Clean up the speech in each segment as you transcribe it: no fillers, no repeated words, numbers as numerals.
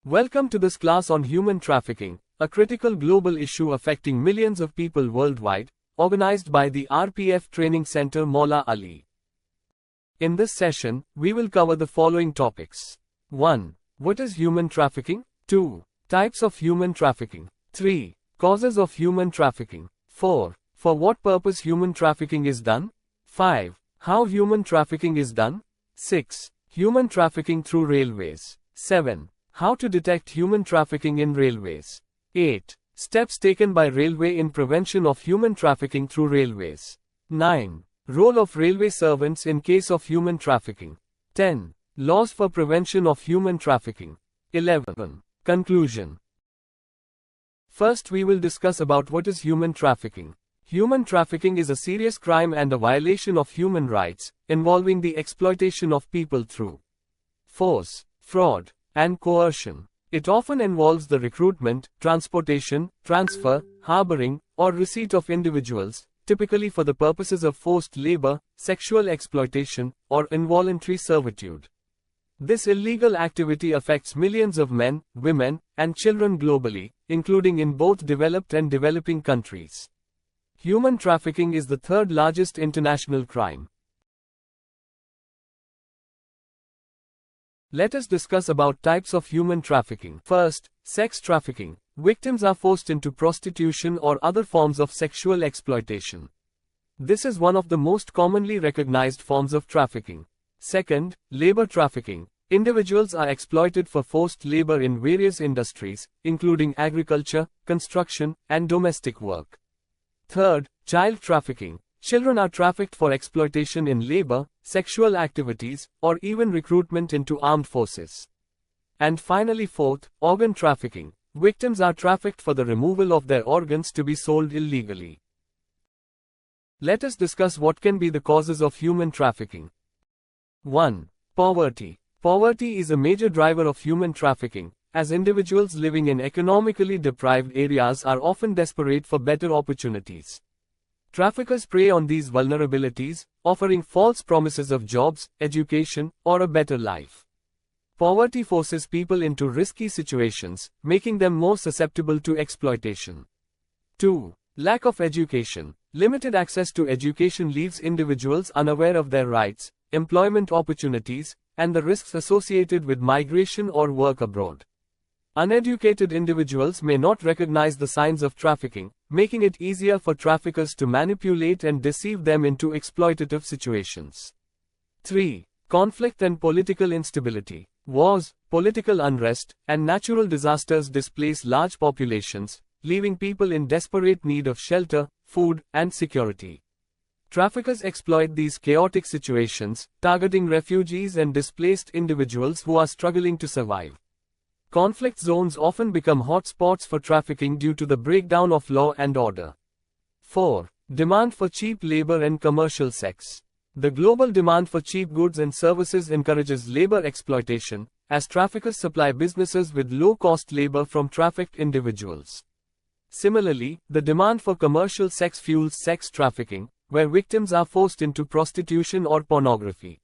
Welcome to this class on human trafficking, a critical global issue affecting millions of people worldwide, organized by the RPF Training Center Maula Ali. In this session, we will cover the following topics. 1. What is human trafficking? 2. Types of human trafficking. 3. Causes of human trafficking. 4. For what purpose human trafficking is done? 5. How human trafficking is done? 6. Human trafficking through railways. 7. How to detect human trafficking in railways. 8. Steps taken by railway in prevention of human trafficking through railways. 9. Role of railway servants in case of human trafficking. 10. Laws for prevention of human trafficking. 11. Conclusion. First we will discuss about what is human trafficking. Human trafficking is a serious crime and a violation of human rights, involving the exploitation of people through force, fraud, and coercion. It often involves the recruitment, transportation, transfer, harboring, or receipt of individuals, typically for the purposes of forced labor, sexual exploitation, or involuntary servitude. This illegal activity affects millions of men, women, and children globally, including in both developed and developing countries. Human trafficking is the third largest international crime. Let us discuss about types of human trafficking. First, sex trafficking. Victims are forced into prostitution or other forms of sexual exploitation. This is one of the most commonly recognized forms of trafficking. Second, labor trafficking. Individuals are exploited for forced labor in various industries, including agriculture, construction, and domestic work. Third, child trafficking. Children are trafficked for exploitation in labor, sexual activities, or even recruitment into armed forces. And finally, fourth, organ trafficking. Victims are trafficked for the removal of their organs to be sold illegally. Let us discuss what can be the causes of human trafficking. 1. Poverty. Poverty is a major driver of human trafficking, as individuals living in economically deprived areas are often desperate for better opportunities. Traffickers prey on these vulnerabilities, offering false promises of jobs, education, or a better life. Poverty forces people into risky situations, making them more susceptible to exploitation. 2. Lack of education. Limited access to education leaves individuals unaware of their rights, employment opportunities, and the risks associated with migration or work abroad. Uneducated individuals may not recognize the signs of trafficking, making it easier for traffickers to manipulate and deceive them into exploitative situations. 3. Conflict and political instability. Wars, political unrest, and natural disasters displace large populations, leaving people in desperate need of shelter, food, and security. Traffickers exploit these chaotic situations, targeting refugees and displaced individuals who are struggling to survive. Conflict zones often become hotspots for trafficking due to the breakdown of law and order. 4. Demand for cheap labor and commercial sex. The global demand for cheap goods and services encourages labor exploitation, as traffickers supply businesses with low-cost labor from trafficked individuals. Similarly, the demand for commercial sex fuels sex trafficking, where victims are forced into prostitution or pornography.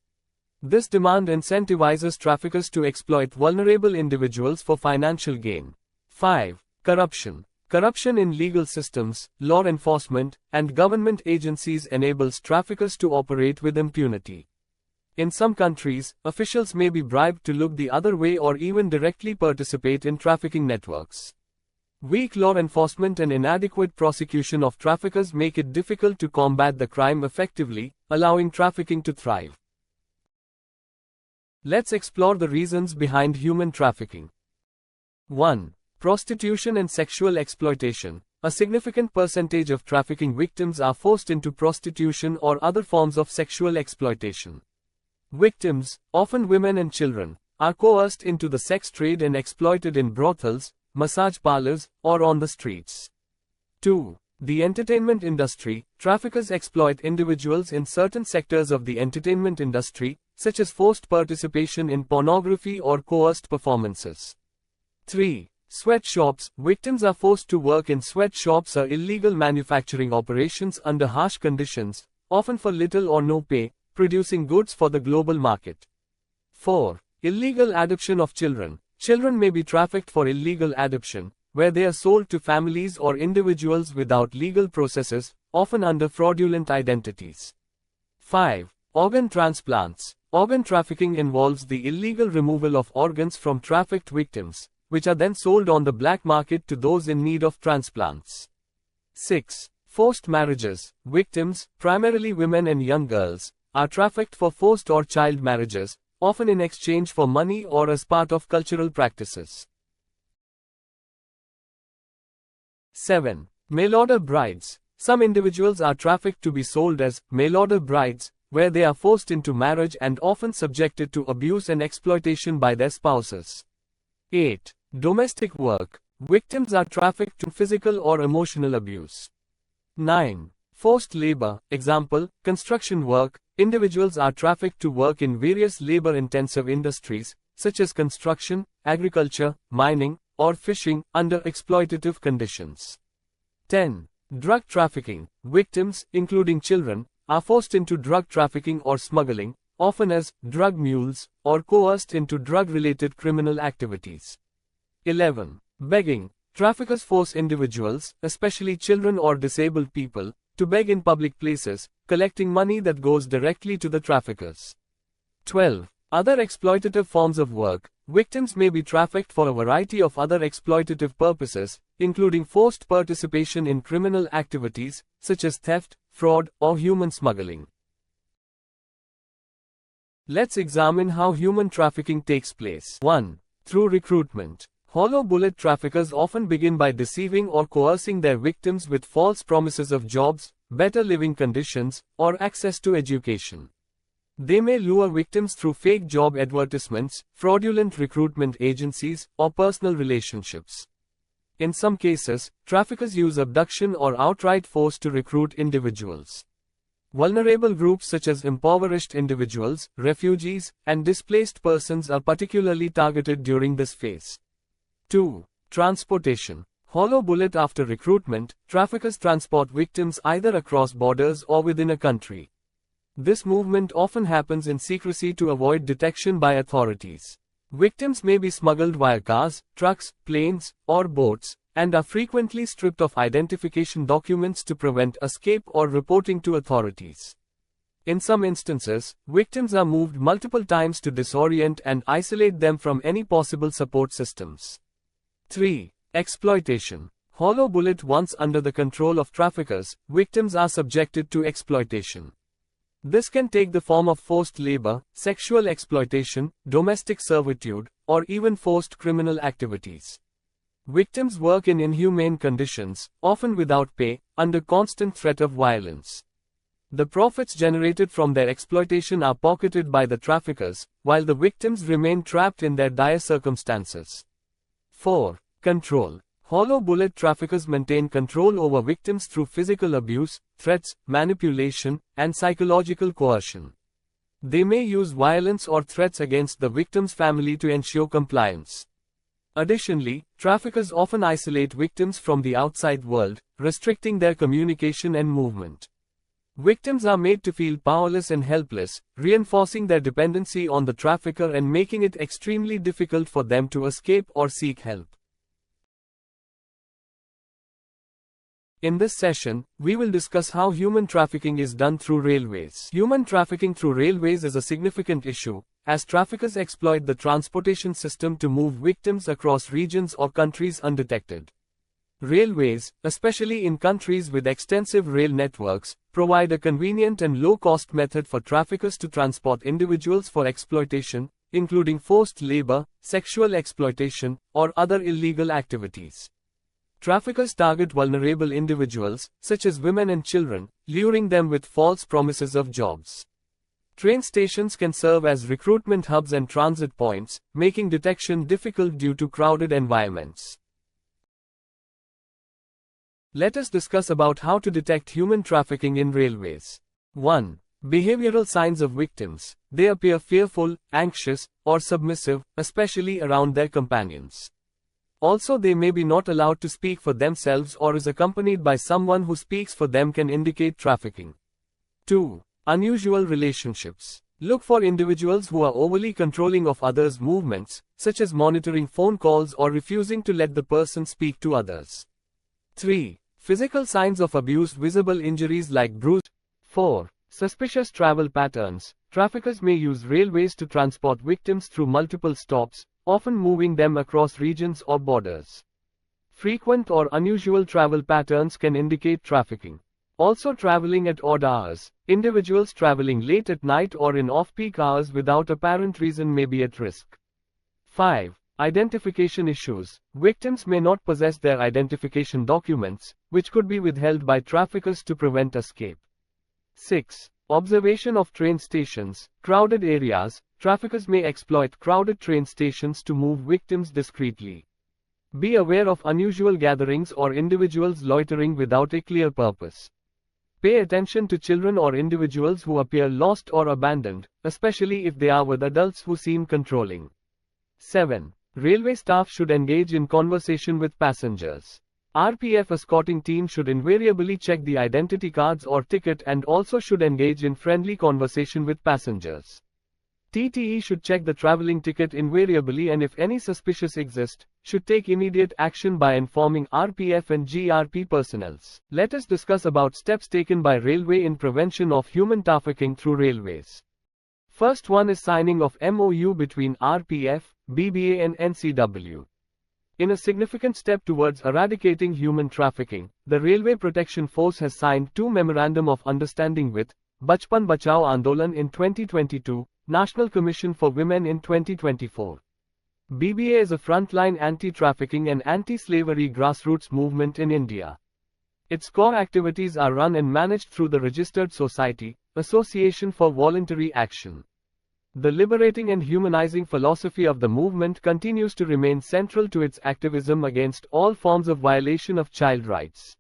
This demand incentivizes traffickers to exploit vulnerable individuals for financial gain. 5. Corruption. Corruption in legal systems, law enforcement, and government agencies enables traffickers to operate with impunity. In some countries, officials may be bribed to look the other way or even directly participate in trafficking networks. Weak law enforcement and inadequate prosecution of traffickers make it difficult to combat the crime effectively, allowing trafficking to thrive. Let's explore the reasons behind human trafficking. 1. Prostitution and sexual exploitation. A significant percentage of trafficking victims are forced into prostitution or other forms of sexual exploitation. Victims, often women and children, are coerced into the sex trade and exploited in brothels, massage parlors, or on the streets. 2. The entertainment industry. Traffickers exploit individuals in certain sectors of the entertainment industry, such as forced participation in pornography or coerced performances. 3. Sweatshops. Victims are forced to work in sweatshops or illegal manufacturing operations under harsh conditions, often for little or no pay, producing goods for the global market. 4. Illegal adoption of children. Children may be trafficked for illegal adoption, where they are sold to families or individuals without legal processes, often under fraudulent identities. 5. Organ transplants. Organ trafficking involves the illegal removal of organs from trafficked victims, which are then sold on the black market to those in need of transplants. 6. Forced marriages. Victims, primarily women and young girls, are trafficked for forced or child marriages, often in exchange for money or as part of cultural practices. 7. Mail-order brides. Some individuals are trafficked to be sold as mail-order brides, where they are forced into marriage and often subjected to abuse and exploitation by their spouses. 8. Domestic work. Victims are trafficked to physical or emotional abuse. 9. Forced labor. Example, construction work. Individuals are trafficked to work in various labor-intensive industries, such as construction, agriculture, mining, or fishing, under exploitative conditions. 10. Drug trafficking. Victims, including children, are forced into drug trafficking or smuggling, often as drug mules, or coerced into drug-related criminal activities. 11. Begging. Traffickers force individuals, especially children or disabled people, to beg in public places, collecting money that goes directly to the traffickers. 12. Other exploitative forms of work. Victims may be trafficked for a variety of other exploitative purposes, including forced participation in criminal activities, such as theft, fraud, or human smuggling. Let's examine how human trafficking takes place. 1. Through recruitment. Hollow bullet traffickers often begin by deceiving or coercing their victims with false promises of jobs, better living conditions, or access to education. They may lure victims through fake job advertisements, fraudulent recruitment agencies, or personal relationships. In some cases, traffickers use abduction or outright force to recruit individuals. Vulnerable groups such as impoverished individuals, refugees, and displaced persons are particularly targeted during this phase. 2. Transportation. Hollow bullet. After recruitment, traffickers transport victims either across borders or within a country. This movement often happens in secrecy to avoid detection by authorities. Victims may be smuggled via cars, trucks, planes, or boats, and are frequently stripped of identification documents to prevent escape or reporting to authorities. In some instances, victims are moved multiple times to disorient and isolate them from any possible support systems. 3. Exploitation. Hollow bullet. Once under the control of traffickers, victims are subjected to exploitation. This can take the form of forced labor, sexual exploitation, domestic servitude, or even forced criminal activities. Victims work in inhumane conditions, often without pay, under constant threat of violence. The profits generated from their exploitation are pocketed by the traffickers, while the victims remain trapped in their dire circumstances. 4. Control. Hollow bullet traffickers maintain control over victims through physical abuse, threats, manipulation, and psychological coercion. They may use violence or threats against the victim's family to ensure compliance. Additionally, traffickers often isolate victims from the outside world, restricting their communication and movement. Victims are made to feel powerless and helpless, reinforcing their dependency on the trafficker and making it extremely difficult for them to escape or seek help. In this session, we will discuss how human trafficking is done through railways. Human trafficking through railways is a significant issue, as traffickers exploit the transportation system to move victims across regions or countries undetected. Railways, especially in countries with extensive rail networks, provide a convenient and low-cost method for traffickers to transport individuals for exploitation, including forced labor, sexual exploitation, or other illegal activities. Traffickers target vulnerable individuals, such as women and children, luring them with false promises of jobs. Train stations can serve as recruitment hubs and transit points, making detection difficult due to crowded environments. Let us discuss about how to detect human trafficking in railways. 1. Behavioral signs of victims. They appear fearful, anxious, or submissive, especially around their companions. Also, they may be not allowed to speak for themselves or is accompanied by someone who speaks for them can indicate trafficking. 2. Unusual relationships. Look for individuals who are overly controlling of others' movements, such as monitoring phone calls or refusing to let the person speak to others. 3. Physical signs of abuse, visible injuries like bruised. 4. Suspicious travel patterns. Traffickers may use railways to transport victims through multiple stops, often moving them across regions or borders. Frequent or unusual travel patterns can indicate trafficking. Also, traveling at odd hours. Individuals traveling late at night or in off-peak hours without apparent reason may be at risk. 5. Identification issues. Victims may not possess their identification documents, which could be withheld by traffickers to prevent escape. 6. Observation of train stations. Crowded areas. Traffickers may exploit crowded train stations to move victims discreetly. Be aware of unusual gatherings or individuals loitering without a clear purpose. Pay attention to children or individuals who appear lost or abandoned, especially if they are with adults who seem controlling. 7. Railway staff should engage in conversation with passengers. RPF escorting team should invariably check the identity cards or ticket and also should engage in friendly conversation with passengers. TTE should check the traveling ticket invariably and if any suspicious exist, should take immediate action by informing RPF and GRP personnel. Let us discuss about steps taken by railway in prevention of human trafficking through railways. First one is signing of MOU between RPF, BBA and NCW. In a significant step towards eradicating human trafficking, the Railway Protection Force has signed two Memorandum of Understanding with Bachpan Bachao Andolan in 2022, National Commission for Women in 2024. BBA is a frontline anti-trafficking and anti-slavery grassroots movement in India. Its core activities are run and managed through the Registered Society, Association for Voluntary Action. The liberating and humanizing philosophy of the movement continues to remain central to its activism against all forms of violation of child rights.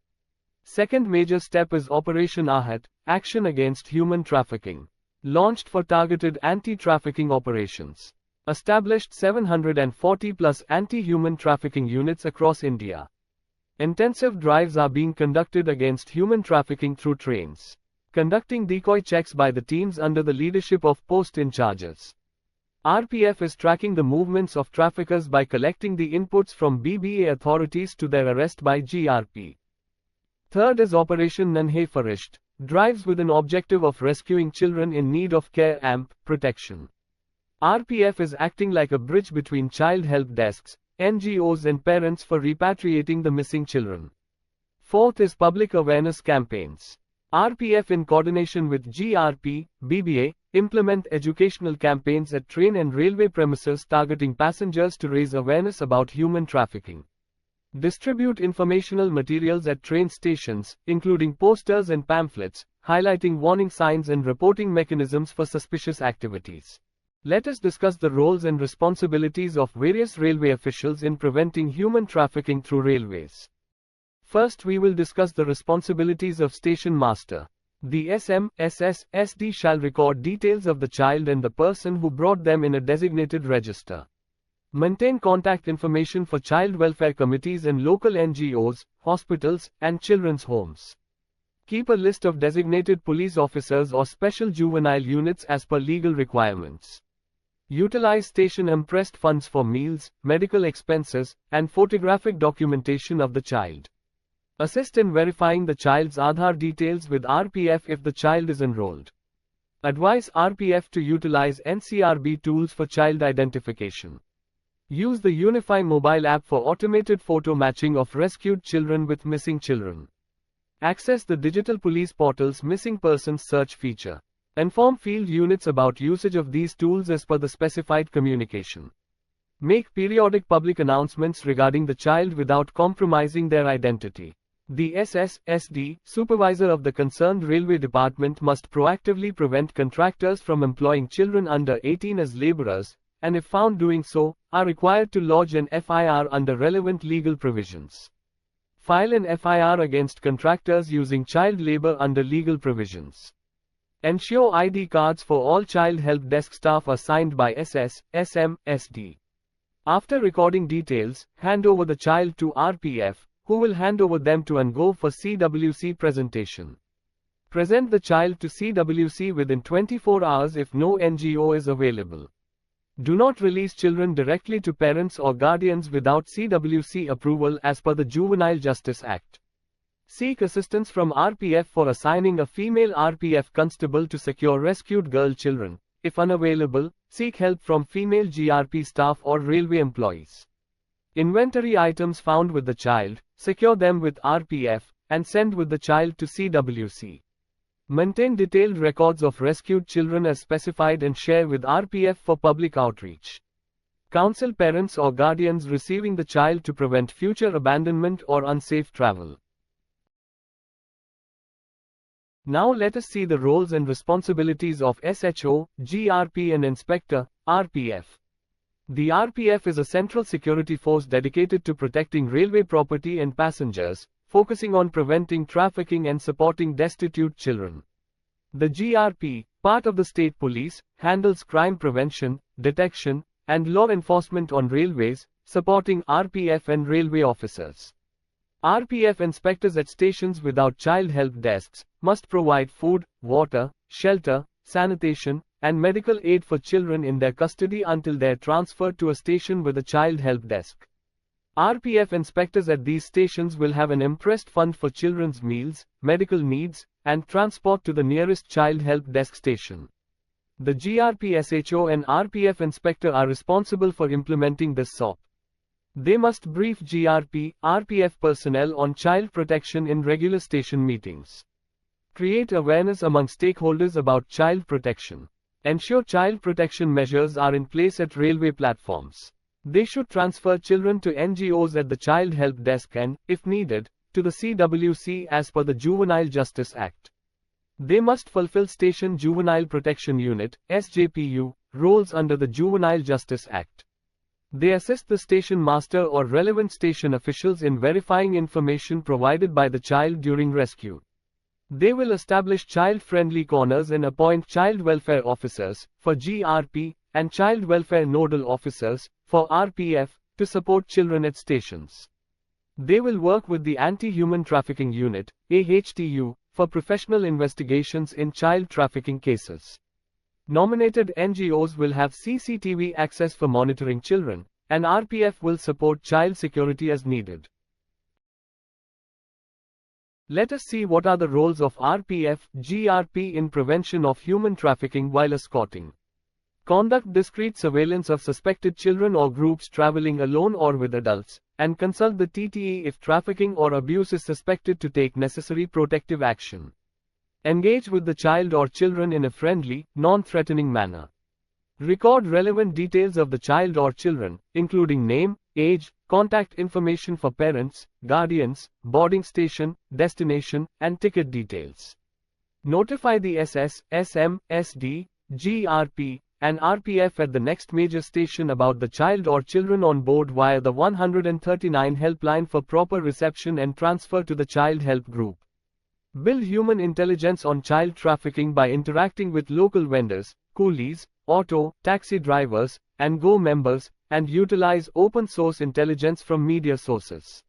Second major step is Operation Ahat, Action Against Human Trafficking. Launched for targeted anti-trafficking operations. Established 740 plus anti-human trafficking units across India. Intensive drives are being conducted against human trafficking through trains. Conducting decoy checks by the teams under the leadership of post-in-charges. RPF is tracking the movements of traffickers by collecting the inputs from BBA authorities to their arrest by GRP. Third is Operation Nanhe Farisht. Drives with an objective of rescuing children in need of care and protection. RPF is acting like a bridge between child help desks, NGOs and parents for repatriating the missing children. Fourth is public awareness campaigns. RPF in coordination with GRP, BBA, implement educational campaigns at train and railway premises targeting passengers to raise awareness about human trafficking. Distribute informational materials at train stations, including posters and pamphlets, highlighting warning signs and reporting mechanisms for suspicious activities. Let us discuss the roles and responsibilities of various railway officials in preventing human trafficking through railways. First, we will discuss the responsibilities of station master. The SM, SS, SD shall record details of the child and the person who brought them in a designated register. Maintain contact information for child welfare committees and local NGOs, hospitals, and children's homes. Keep a list of designated police officers or special juvenile units as per legal requirements. Utilize station impressed funds for meals, medical expenses, and photographic documentation of the child. Assist in verifying the child's Aadhaar details with RPF if the child is enrolled. Advise RPF to utilize NCRB tools for child identification. Use the Unify mobile app for automated photo matching of rescued children with missing children. Access the digital police portal's missing persons search feature. Inform field units about usage of these tools as per the specified communication. Make periodic public announcements regarding the child without compromising their identity. The SS/SD supervisor of the concerned railway department must proactively prevent contractors from employing children under 18 as laborers, and if found doing so, are required to lodge an FIR under relevant legal provisions. File an FIR against contractors using child labor under legal provisions. Ensure ID cards for all child help desk staff are signed by SS, SM, SD. After recording details, hand over the child to RPF, who will hand over them to ANGO for CWC presentation. Present the child to CWC within 24 hours if no NGO is available. Do not release children directly to parents or guardians without CWC approval as per the Juvenile Justice Act. Seek assistance from RPF for assigning a female RPF constable to secure rescued girl children. If unavailable, seek help from female GRP staff or railway employees. Inventory items found with the child, secure them with RPF, and send with the child to CWC. Maintain detailed records of rescued children as specified and share with RPF for public outreach. Counsel parents or guardians receiving the child to prevent future abandonment or unsafe travel. Now let us see the roles and responsibilities of SHO, GRP and Inspector, RPF. The RPF is a central security force dedicated to protecting railway property and passengers, focusing on preventing trafficking and supporting destitute children. The GRP, part of the state police, handles crime prevention, detection, and law enforcement on railways, supporting RPF and railway officers. RPF inspectors at stations without child help desks must provide food, water, shelter, sanitation, and medical aid for children in their custody until they are transferred to a station with a child help desk. RPF inspectors at these stations will have an impressed fund for children's meals, medical needs, and transport to the nearest child help desk station. The GRP SHO and RPF inspector are responsible for implementing this SOP. They must brief GRP, RPF personnel on child protection in regular station meetings. Create awareness among stakeholders about child protection. Ensure child protection measures are in place at railway platforms. They should transfer children to NGOs at the Child Help Desk and, if needed, to the CWC as per the Juvenile Justice Act. They must fulfill Station Juvenile Protection Unit, SJPU, roles under the Juvenile Justice Act. They assist the station master or relevant station officials in verifying information provided by the child during rescue. They will establish child-friendly corners and appoint child welfare officers, for GRP, and child welfare nodal officers, for RPF, to support children at stations. They will work with the Anti-Human Trafficking Unit, AHTU, for professional investigations in child trafficking cases. Nominated NGOs will have CCTV access for monitoring children, and RPF will support child security as needed. Let us see what are the roles of RPF, GRP in prevention of human trafficking while escorting. Conduct discreet surveillance of suspected children or groups traveling alone or with adults, and consult the TTE if trafficking or abuse is suspected to take necessary protective action. Engage with the child or children in a friendly, non-threatening manner. Record relevant details of the child or children, including name, age, contact information for parents, guardians, boarding station, destination, and ticket details. Notify the SS, SM, SD, GRP, and RPF at the next major station about the child or children on board via the 139 helpline for proper reception and transfer to the child help group. Build human intelligence on child trafficking by interacting with local vendors, coolies, auto, taxi drivers, and Go members, and utilize open source intelligence from media sources.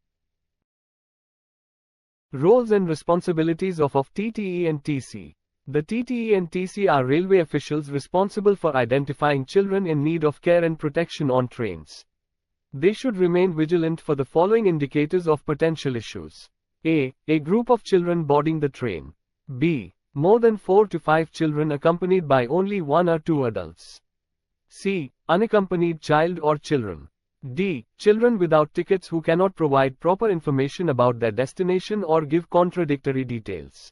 Roles and responsibilities of TTE and TC. The TTE and TC are railway officials responsible for identifying children in need of care and protection on trains. They should remain vigilant for the following indicators of potential issues. A group of children boarding the train. B. More than 4 to 5 children accompanied by only 1 or 2 adults. C. Unaccompanied child or children. D. Children without tickets who cannot provide proper information about their destination or give contradictory details.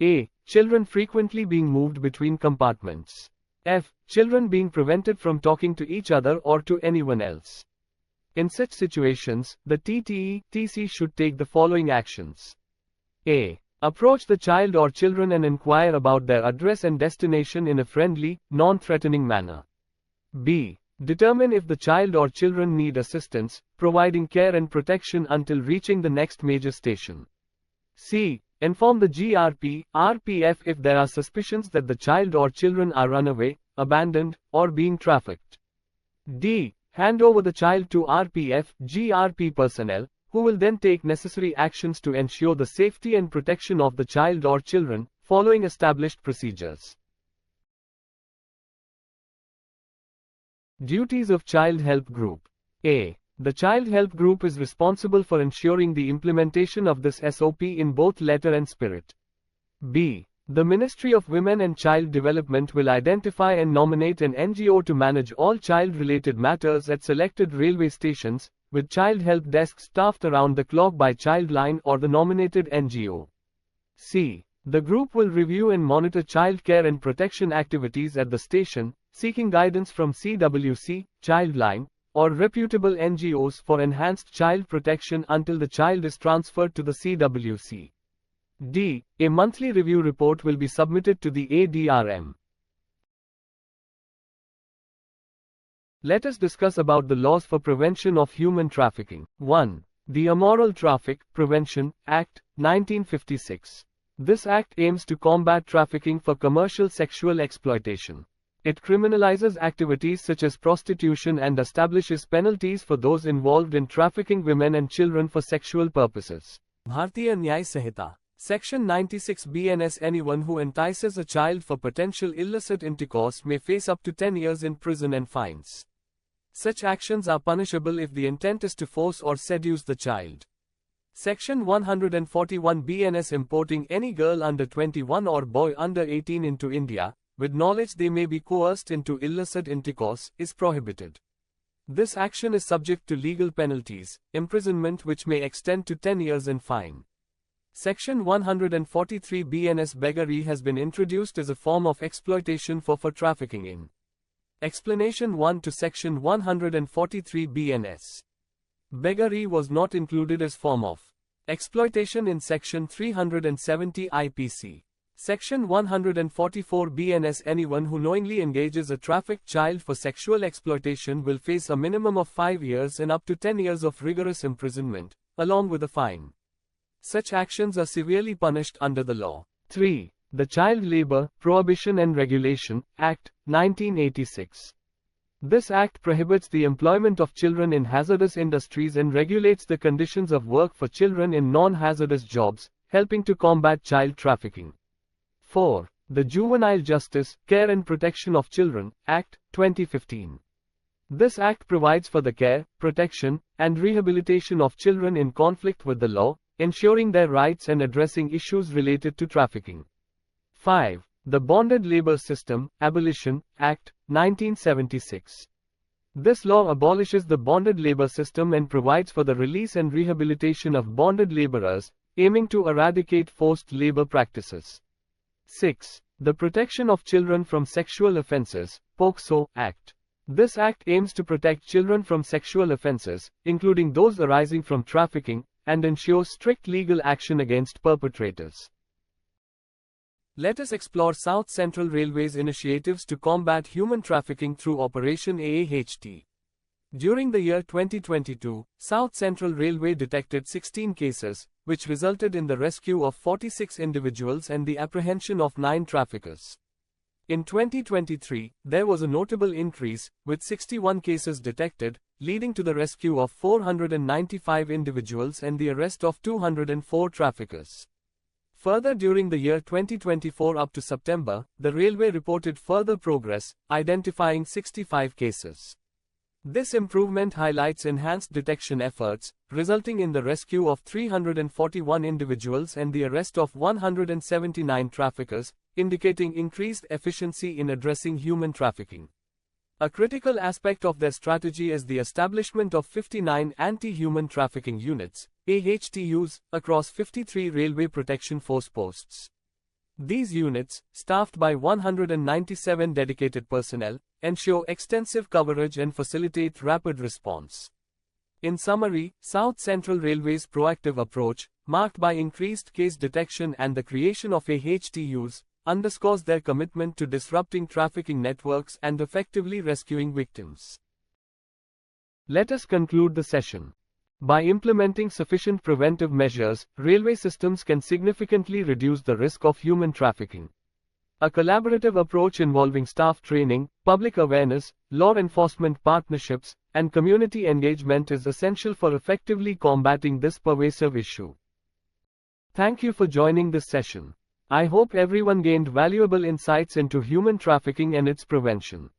A. Children frequently being moved between compartments. F. Children being prevented from talking to each other or to anyone else. In such situations, the TTE, TC should take the following actions. A. Approach the child or children and inquire about their address and destination in a friendly, non-threatening manner. B. Determine if the child or children need assistance, providing care and protection until reaching the next major station. C. Inform the GRP, RPF if there are suspicions that the child or children are runaway, abandoned, or being trafficked. D. Hand over the child to RPF, GRP personnel, who will then take necessary actions to ensure the safety and protection of the child or children, following established procedures. Duties of Child Help Group. A. The Child Help Group is responsible for ensuring the implementation of this SOP in both letter and spirit. B. The Ministry of Women and Child Development will identify and nominate an NGO to manage all child-related matters at selected railway stations, with child help desks staffed around the clock by Childline or the nominated NGO. C. The group will review and monitor child care and protection activities at the station, seeking guidance from CWC, Childline, or reputable NGOs for enhanced child protection until the child is transferred to the CWC. D. A monthly review report will be submitted to the ADRM. Let us discuss about the laws for prevention of human trafficking. 1. The Immoral Traffic Prevention Act, 1956. This act aims to combat trafficking for commercial sexual exploitation. It criminalizes activities such as prostitution and establishes penalties for those involved in trafficking women and children for sexual purposes. Bharatiya Nyay Sanhita. Section 96 BNS. Anyone who entices a child for potential illicit intercourse may face up to 10 years in prison and fines. Such actions are punishable if the intent is to force or seduce the child. Section 141 BNS. Importing any girl under 21 or boy under 18 into India, with knowledge they may be coerced into illicit intercourse, is prohibited. This action is subject to legal penalties, imprisonment which may extend to 10 years and fine. Section 143 BNS. Beggary has been introduced as a form of exploitation for trafficking in. Explanation 1 to Section 143 BNS. Beggary was not included as form of exploitation in Section 370 IPC. Section 144 BNS. Anyone who knowingly engages a trafficked child for sexual exploitation will face a minimum of 5 years and up to 10 years of rigorous imprisonment, along with a fine. Such actions are severely punished under the law. 3. The Child Labor, Prohibition and Regulation Act, 1986. This act prohibits the employment of children in hazardous industries and regulates the conditions of work for children in non-hazardous jobs, helping to combat child trafficking. 4. The Juvenile Justice, Care and Protection of Children Act, 2015. This act provides for the care, protection, and rehabilitation of children in conflict with the law, ensuring their rights and addressing issues related to trafficking. 5. The Bonded Labor System Abolition Act, 1976. This law abolishes the bonded labor system and provides for the release and rehabilitation of bonded laborers, aiming to eradicate forced labor practices. 6. The Protection of Children from Sexual Offences POCSO Act. This act aims to protect children from sexual offences, including those arising from trafficking, and ensures strict legal action against perpetrators. Let us explore South Central Railway's initiatives to combat human trafficking through Operation AAHT. During the year 2022, South Central Railway detected 16 cases, which resulted in the rescue of 46 individuals and the apprehension of 9 traffickers. In 2023, there was a notable increase, with 61 cases detected, leading to the rescue of 495 individuals and the arrest of 204 traffickers. Further, during the year 2024 up to September, the railway reported further progress, identifying 65 cases. This improvement highlights enhanced detection efforts, resulting in the rescue of 341 individuals and the arrest of 179 traffickers, indicating increased efficiency in addressing human trafficking. A critical aspect of their strategy is the establishment of 59 anti-human trafficking units, AHTUs, across 53 Railway Protection Force posts. These units, staffed by 197 dedicated personnel, ensure extensive coverage and facilitate rapid response. In summary, South Central Railway's proactive approach, marked by increased case detection and the creation of AHTUs, underscores their commitment to disrupting trafficking networks and effectively rescuing victims. Let us conclude the session. By implementing sufficient preventive measures, railway systems can significantly reduce the risk of human trafficking. A collaborative approach involving staff training, public awareness, law enforcement partnerships, and community engagement is essential for effectively combating this pervasive issue. Thank you for joining this session. I hope everyone gained valuable insights into human trafficking and its prevention.